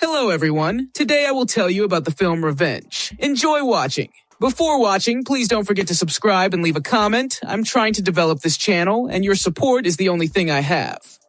Hello everyone, today I will tell you about the film Revenge. Enjoy watching. Before watching, please don't forget to subscribe and leave a comment. I'm trying to develop this channel, and your support is the only thing I have.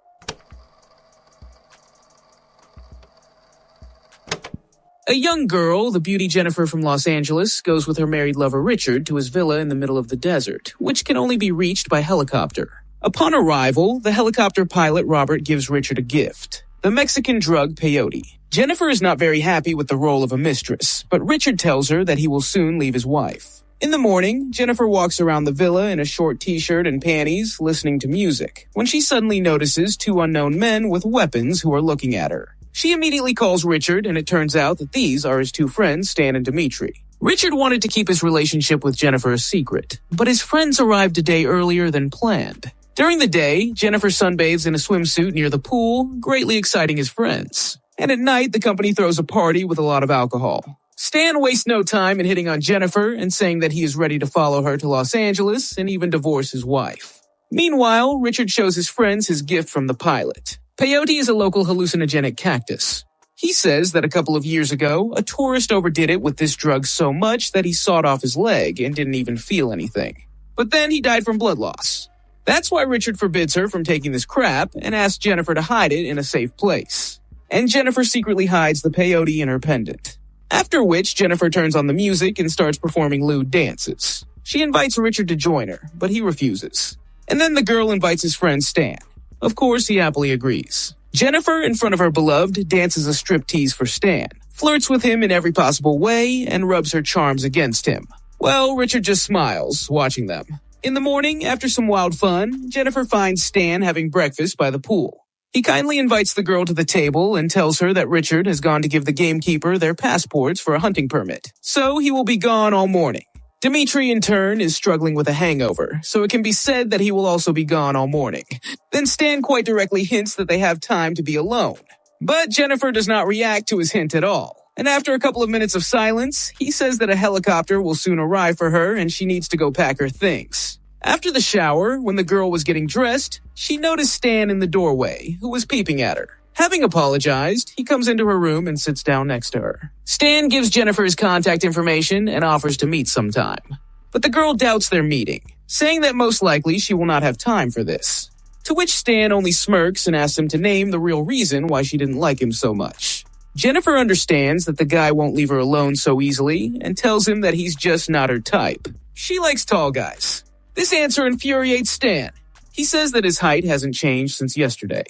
A young girl, the beauty Jennifer from Los Angeles, goes with her married lover Richard to his villa in the middle of the desert, which can only be reached by helicopter. Upon arrival, the helicopter pilot Robert gives Richard a gift, the Mexican drug peyote. Jennifer is not very happy with the role of a mistress, but Richard tells her that he will soon leave his wife. In the morning, Jennifer walks around the villa in a short t-shirt and panties, listening to music, when she suddenly notices two unknown men with weapons who are looking at her. She immediately calls Richard, and it turns out that these are his two friends, Stan and Dimitri. Richard wanted to keep his relationship with Jennifer a secret, but his friends arrived a day earlier than planned. During the day, Jennifer sunbathes in a swimsuit near the pool, greatly exciting his friends. And at night, the company throws a party with a lot of alcohol. Stan wastes no time in hitting on Jennifer and saying that he is ready to follow her to Los Angeles and even divorce his wife. Meanwhile, Richard shows his friends his gift from the pilot. Peyote is a local hallucinogenic cactus. He says that a couple of years ago, a tourist overdid it with this drug so much that he sawed off his leg and didn't even feel anything. But then he died from blood loss. That's why Richard forbids her from taking this crap and asks Jennifer to hide it in a safe place. And Jennifer secretly hides the peyote in her pendant. After which, Jennifer turns on the music and starts performing lewd dances. She invites Richard to join her, but he refuses. And then the girl invites his friend Stan. Of course, he happily agrees. Jennifer, in front of her beloved, dances a striptease for Stan, flirts with him in every possible way, and rubs her charms against him. Well, Richard just smiles, watching them. In the morning, after some wild fun, Jennifer finds Stan having breakfast by the pool. He kindly invites the girl to the table and tells her that Richard has gone to give the gamekeeper their passports for a hunting permit, so he will be gone all morning. Dimitri, in turn, is struggling with a hangover, so it can be said that he will also be gone all morning. Then Stan quite directly hints that they have time to be alone. But Jennifer does not react to his hint at all. And after a couple of minutes of silence, he says that a helicopter will soon arrive for her and she needs to go pack her things. After the shower, when the girl was getting dressed, she noticed Stan in the doorway, who was peeping at her. Having apologized, he comes into her room and sits down next to her. Stan gives Jennifer his contact information and offers to meet sometime. But the girl doubts their meeting, saying that most likely she will not have time for this. To which Stan only smirks and asks him to name the real reason why she didn't like him so much. Jennifer understands that the guy won't leave her alone so easily and tells him that he's just not her type. She likes tall guys. This answer infuriates Stan. He says that his height hasn't changed since yesterday.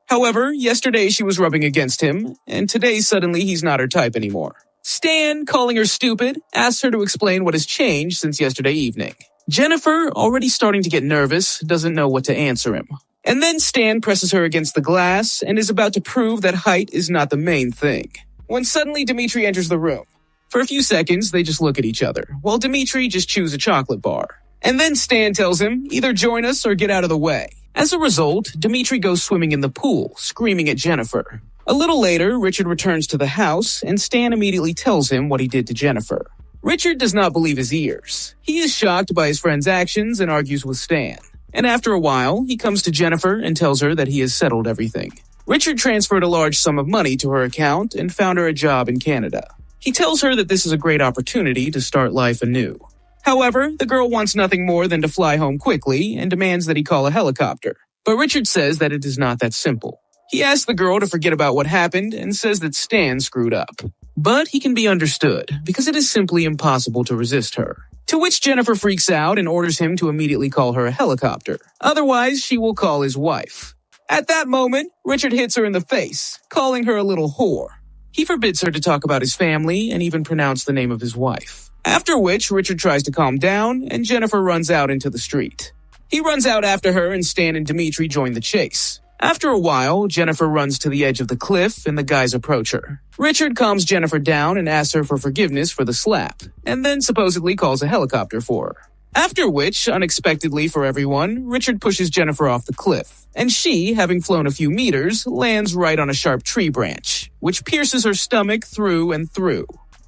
However, yesterday she was rubbing against him, and today suddenly he's not her type anymore. Stan, calling her stupid, asks her to explain what has changed since yesterday evening. Jennifer, already starting to get nervous, doesn't know what to answer him. And then Stan presses her against the glass and is about to prove that height is not the main thing, when suddenly Dimitri enters the room. For a few seconds, they just look at each other, while Dimitri just chews a chocolate bar. And then Stan tells him, either join us or get out of the way. As a result, Dimitri goes swimming in the pool, screaming at Jennifer. A little later, Richard returns to the house, and Stan immediately tells him what he did to Jennifer. Richard does not believe his ears. He is shocked by his friend's actions and argues with Stan. And after a while, he comes to Jennifer and tells her that he has settled everything. Richard transferred a large sum of money to her account and found her a job in Canada. He tells her that this is a great opportunity to start life anew. However, the girl wants nothing more than to fly home quickly and demands that he call a helicopter. But Richard says that it is not that simple. He asks the girl to forget about what happened and says that Stan screwed up. But he can be understood, because it is simply impossible to resist her. To which Jennifer freaks out and orders him to immediately call her a helicopter. Otherwise, she will call his wife. At that moment, Richard hits her in the face, calling her a little whore. He forbids her to talk about his family and even pronounce the name of his wife. After which, Richard tries to calm down, and Jennifer runs out into the street. He runs out after her, and Stan and Dimitri join the chase. After a while, Jennifer runs to the edge of the cliff, and the guys approach her. Richard calms Jennifer down and asks her for forgiveness for the slap, and then supposedly calls a helicopter for her. After which, unexpectedly for everyone, Richard pushes Jennifer off the cliff, and she, having flown a few meters, lands right on a sharp tree branch, which pierces her stomach through and through.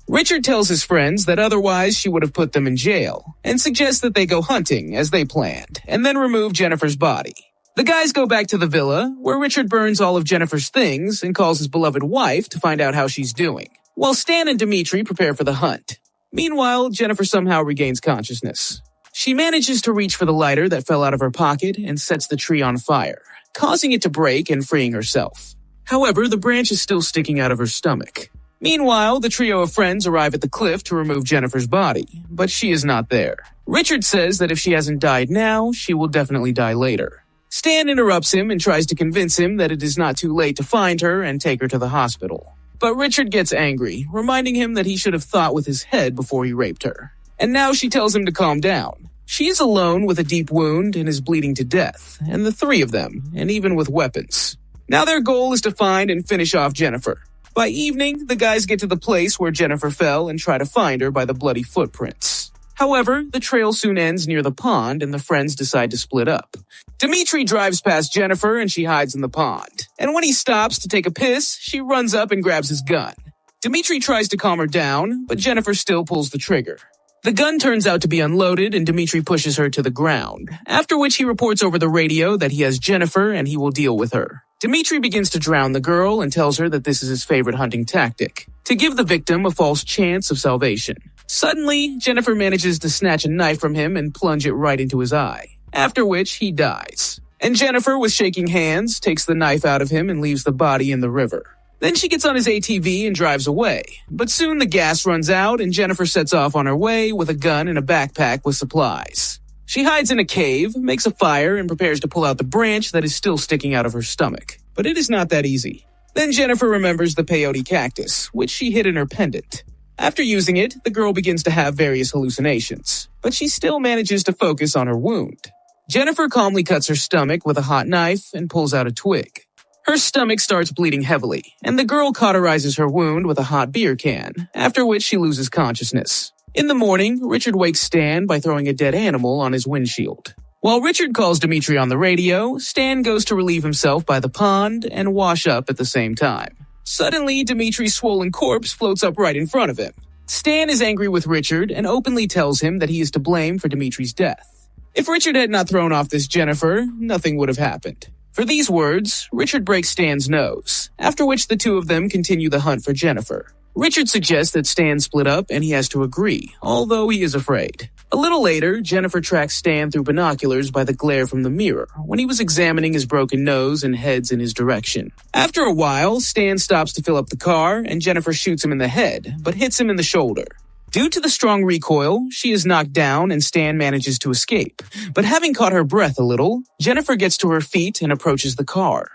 Richard tells his friends that otherwise she would have put them in jail, and suggests that they go hunting as they planned, and then remove Jennifer's body. The guys go back to the villa, where Richard burns all of Jennifer's things and calls his beloved wife to find out how she's doing, while Stan and Dimitri prepare for the hunt. Meanwhile, Jennifer somehow regains consciousness. She manages to reach for the lighter that fell out of her pocket and sets the tree on fire, causing it to break and freeing herself. However, the branch is still sticking out of her stomach. Meanwhile, the trio of friends arrive at the cliff to remove Jennifer's body, but she is not there. Richard says that if she hasn't died now, she will definitely die later. Stan interrupts him and tries to convince him that it is not too late to find her and take her to the hospital. But Richard gets angry, reminding him that he should have thought with his head before he raped her. And now she tells him to calm down. She is alone with a deep wound and is bleeding to death, and the three of them, and even with weapons. Now their goal is to find and finish off Jennifer. By evening, the guys get to the place where Jennifer fell and try to find her by the bloody footprints. However, the trail soon ends near the pond and the friends decide to split up. Dimitri drives past Jennifer and she hides in the pond. And when he stops to take a piss, she runs up and grabs his gun. Dimitri tries to calm her down, but Jennifer still pulls the trigger. The gun turns out to be unloaded and Dimitri pushes her to the ground, after which he reports over the radio that he has Jennifer and he will deal with her. Dimitri begins to drown the girl and tells her that this is his favorite hunting tactic, to give the victim a false chance of salvation. Suddenly, Jennifer manages to snatch a knife from him and plunge it right into his eye, after which he dies. And Jennifer, with shaking hands, takes the knife out of him and leaves the body in the river. Then she gets on his ATV and drives away, but soon the gas runs out and Jennifer sets off on her way with a gun and a backpack with supplies. She hides in a cave, makes a fire, and prepares to pull out the branch that is still sticking out of her stomach. But it is not that easy. Then Jennifer remembers the peyote cactus, which she hid in her pendant. After using it, the girl begins to have various hallucinations, but she still manages to focus on her wound. Jennifer calmly cuts her stomach with a hot knife and pulls out a twig. Her stomach starts bleeding heavily, and the girl cauterizes her wound with a hot beer can, after which she loses consciousness. In the morning, Richard wakes Stan by throwing a dead animal on his windshield. While Richard calls Dimitri on the radio, Stan goes to relieve himself by the pond and wash up at the same time. Suddenly, Dimitri's swollen corpse floats up right in front of him. Stan is angry with Richard and openly tells him that he is to blame for Dimitri's death. If Richard had not thrown off this Jennifer, nothing would have happened. For these words, Richard breaks Stan's nose, after which the two of them continue the hunt for Jennifer. Richard suggests that Stan split up and he has to agree, although he is afraid. A little later, Jennifer tracks Stan through binoculars by the glare from the mirror when he was examining his broken nose and heads in his direction. After a while, Stan stops to fill up the car and Jennifer shoots him in the head, but hits him in the shoulder. Due to the strong recoil, she is knocked down and Stan manages to escape. But having caught her breath a little, Jennifer gets to her feet and approaches the car.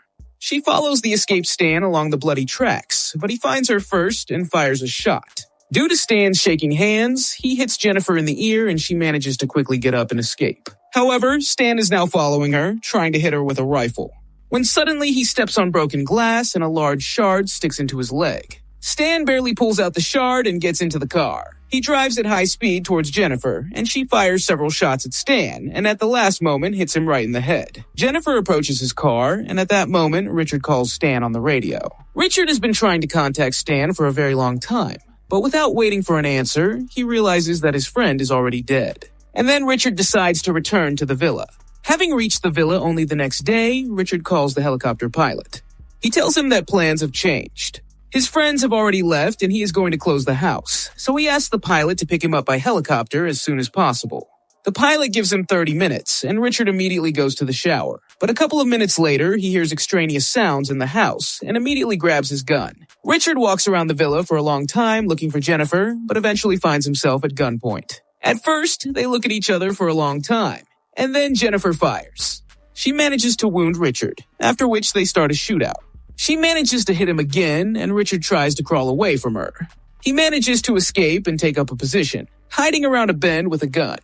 She follows the escaped Stan along the bloody tracks, but he finds her first and fires a shot. Due to Stan's shaking hands, he hits Jennifer in the ear and she manages to quickly get up and escape. However, Stan is now following her, trying to hit her with a rifle. When suddenly he steps on broken glass and a large shard sticks into his leg. Stan barely pulls out the shard and gets into the car. He drives at high speed towards Jennifer, and she fires several shots at Stan, and at the last moment hits him right in the head. Jennifer approaches his car, and at that moment, Richard calls Stan on the radio. Richard has been trying to contact Stan for a very long time, but without waiting for an answer, he realizes that his friend is already dead. And then Richard decides to return to the villa. Having reached the villa only the next day, Richard calls the helicopter pilot. He tells him that plans have changed. His friends have already left and he is going to close the house, so he asks the pilot to pick him up by helicopter as soon as possible. The pilot gives him 30 minutes, and Richard immediately goes to the shower. But a couple of minutes later, he hears extraneous sounds in the house and immediately grabs his gun. Richard walks around the villa for a long time looking for Jennifer, but eventually finds himself at gunpoint. At first, they look at each other for a long time, and then Jennifer fires. She manages to wound Richard, after which they start a shootout. She manages to hit him again, and Richard tries to crawl away from her. He manages to escape and take up a position, hiding around a bend with a gun.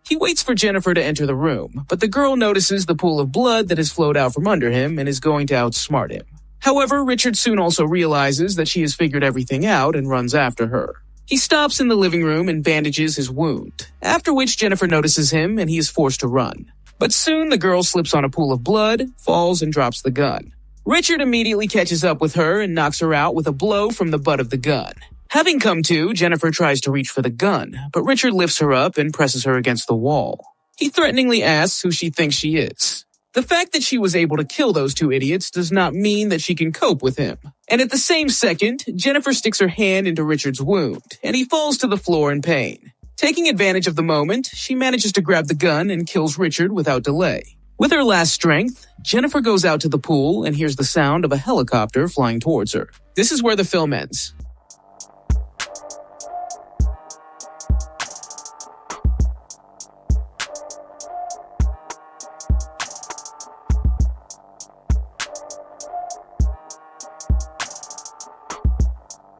He waits for Jennifer to enter the room, but the girl notices the pool of blood that has flowed out from under him and is going to outsmart him. However, Richard soon also realizes that she has figured everything out and runs after her. He stops in the living room and bandages his wound, after which Jennifer notices him and he is forced to run. But soon the girl slips on a pool of blood, falls, and drops the gun. Richard immediately catches up with her and knocks her out with a blow from the butt of the gun. Having come to, Jennifer tries to reach for the gun, but Richard lifts her up and presses her against the wall. He threateningly asks who she thinks she is. The fact that she was able to kill those two idiots does not mean that she can cope with him. And at the same second, Jennifer sticks her hand into Richard's wound, and he falls to the floor in pain. Taking advantage of the moment, she manages to grab the gun and kills Richard without delay. With her last strength, Jennifer goes out to the pool and hears the sound of a helicopter flying towards her. This is where the film ends.